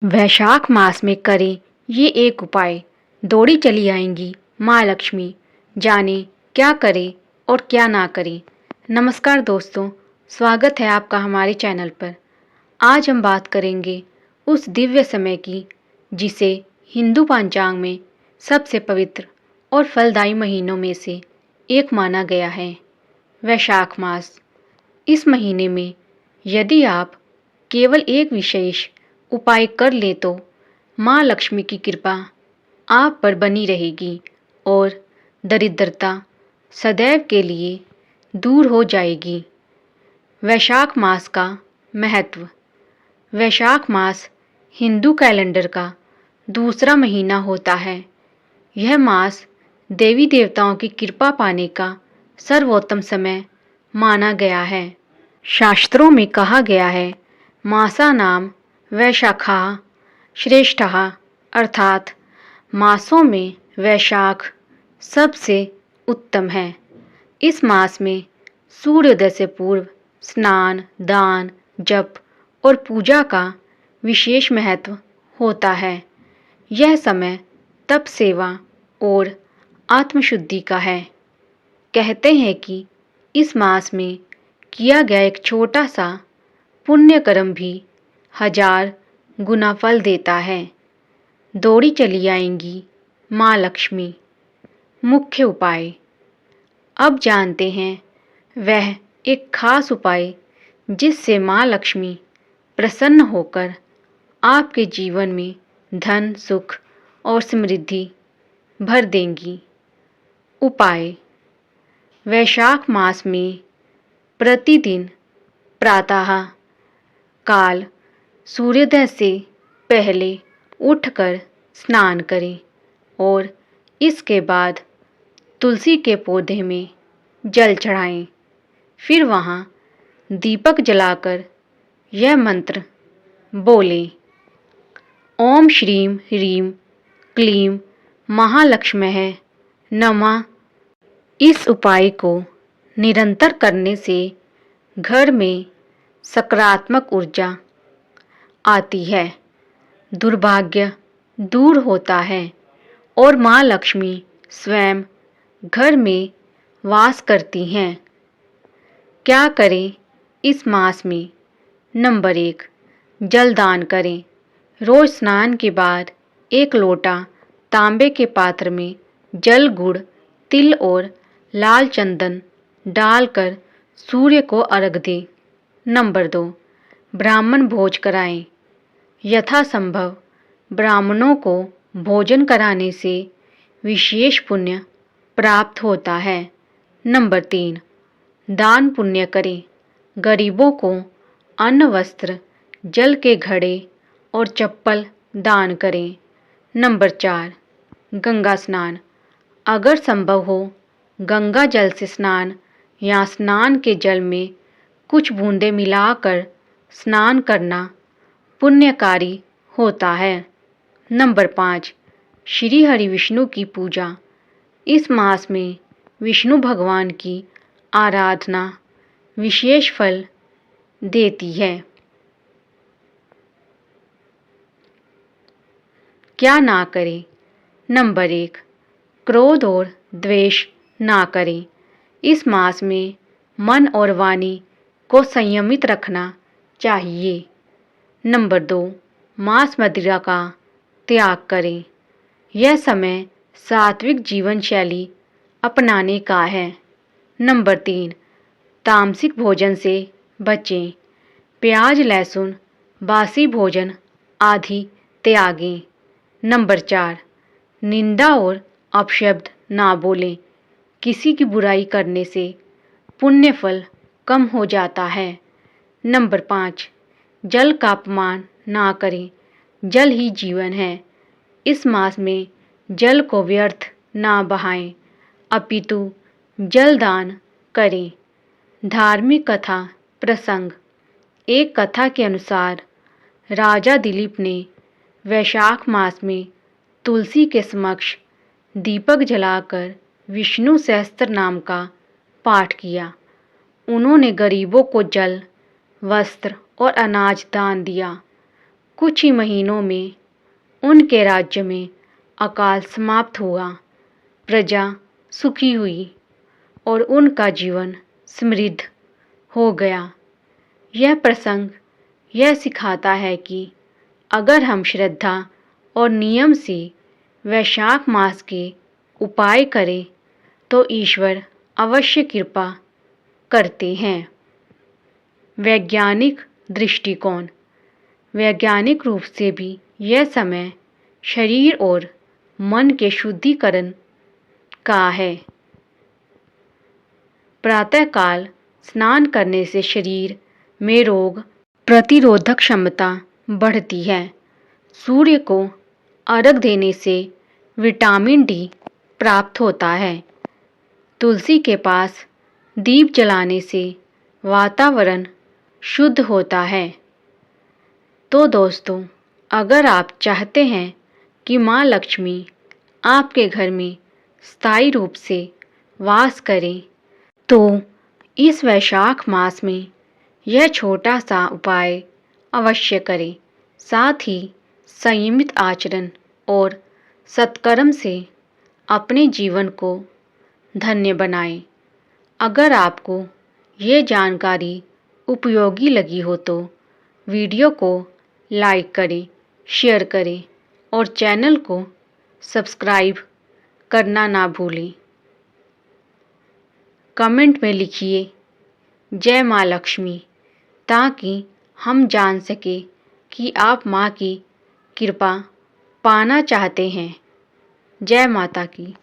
वैशाख मास में करें ये एक उपाय, दौड़ी चली आएंगी माँ लक्ष्मी। जाने क्या करें और क्या ना करें। नमस्कार दोस्तों, स्वागत है आपका हमारे चैनल पर। आज हम बात करेंगे उस दिव्य समय की जिसे हिंदू पंचांग में सबसे पवित्र और फलदायी महीनों में से एक माना गया है, वैशाख मास। इस महीने में यदि आप केवल एक विशेष उपाय कर लें तो माँ लक्ष्मी की कृपा आप पर बनी रहेगी और दरिद्रता सदैव के लिए दूर हो जाएगी। वैशाख मास का महत्व। वैशाख मास हिंदू कैलेंडर का दूसरा महीना होता है। यह मास देवी देवताओं की कृपा पाने का सर्वोत्तम समय माना गया है। शास्त्रों में कहा गया है, मासा नाम वैशाखा श्रेष्ठः, अर्थात मासों में वैशाख सबसे उत्तम है। इस मास में सूर्योदय से पूर्व स्नान, दान, जप और पूजा का विशेष महत्व होता है। यह समय तप, सेवा और आत्मशुद्धि का है। कहते हैं कि इस मास में किया गया एक छोटा सा पुण्य कर्म भी 1000 गुना फल देता है। दौड़ी चली आएंगी माँ लक्ष्मी। मुख्य उपाय। अब जानते हैं वह एक खास उपाय जिससे माँ लक्ष्मी प्रसन्न होकर आपके जीवन में धन, सुख और समृद्धि भर देंगी। उपाय। वैशाख मास में प्रतिदिन प्रातः काल सूर्योदय से पहले उठकर स्नान करें और इसके बाद तुलसी के पौधे में जल चढ़ाएं। फिर वहाँ दीपक जलाकर यह मंत्र बोलें, ओम श्रीं ह्रीं क्लीं महालक्ष्म्यः नमः। इस उपाय को निरंतर करने से घर में सकारात्मक ऊर्जा आती है, दुर्भाग्य दूर होता है और माँ लक्ष्मी स्वयं घर में वास करती हैं। क्या करें इस मास में? नंबर 1, जल दान करें। रोज स्नान के बाद 1 लोटा तांबे के पात्र में जल, गुड़, तिल और लाल चंदन डालकर सूर्य को अर्घ दें। नंबर 2, ब्राह्मण भोज कराएं। यथासंभव ब्राह्मणों को भोजन कराने से विशेष पुण्य प्राप्त होता है। नंबर 3, दान पुण्य करें। गरीबों को अन्न, वस्त्र, जल के घड़े और चप्पल दान करें। नंबर 4, गंगा स्नान। अगर संभव हो गंगा जल से स्नान या स्नान के जल में कुछ बूंदें मिलाकर स्नान करना पुण्यकारी होता है। नंबर 5, श्री हरि विष्णु की पूजा। इस मास में विष्णु भगवान की आराधना विशेष फल देती है। क्या ना करें? नंबर 1, क्रोध और द्वेष ना करें। इस मास में मन और वाणी को संयमित रखना चाहिए। नंबर 2, मांस मदिरा का त्याग करें। यह समय सात्विक जीवन शैली अपनाने का है। नंबर 3, तामसिक भोजन से बचें। प्याज, लहसुन, बासी भोजन आदि त्यागें। नंबर 4, निंदा और अपशब्द ना बोलें। किसी की बुराई करने से पुण्य फल कम हो जाता है। नंबर 5, जल का अपमान ना करें। जल ही जीवन है। इस मास में जल को व्यर्थ ना बहाएं, अपितु जल दान करें। धार्मिक कथा प्रसंग। एक कथा के अनुसार राजा दिलीप ने वैशाख मास में तुलसी के समक्ष दीपक जलाकर विष्णु सहस्त्र नाम का पाठ किया। उन्होंने गरीबों को जल, वस्त्र और अनाज दान दिया। कुछ ही महीनों में उनके राज्य में अकाल समाप्त हुआ, प्रजा सुखी हुई और उनका जीवन समृद्ध हो गया। यह प्रसंग यह सिखाता है कि अगर हम श्रद्धा और नियम से वैशाख मास के उपाय करें तो ईश्वर अवश्य कृपा करते हैं। वैज्ञानिक दृष्टिकोण। वैज्ञानिक रूप से भी यह समय शरीर और मन के शुद्धिकरण का है। प्रातःकाल स्नान करने से शरीर में रोग प्रतिरोधक क्षमता बढ़ती है। सूर्य को अर्घ देने से विटामिन डी प्राप्त होता है। तुलसी के पास दीप जलाने से वातावरण शुद्ध होता है। तो दोस्तों, अगर आप चाहते हैं कि माँ लक्ष्मी आपके घर में स्थायी रूप से वास करें, तो इस वैशाख मास में यह छोटा सा उपाय अवश्य करें। साथ ही संयमित आचरण और सत्कर्म से अपने जीवन को धन्य बनाएं। अगर आपको ये जानकारी उपयोगी लगी हो तो वीडियो को लाइक करें, शेयर करें और चैनल को सब्सक्राइब करना ना भूलें। कमेंट में लिखिए जय माँ लक्ष्मी, ताकि हम जान सकें कि आप माँ की कृपा पाना चाहते हैं। जय माता की।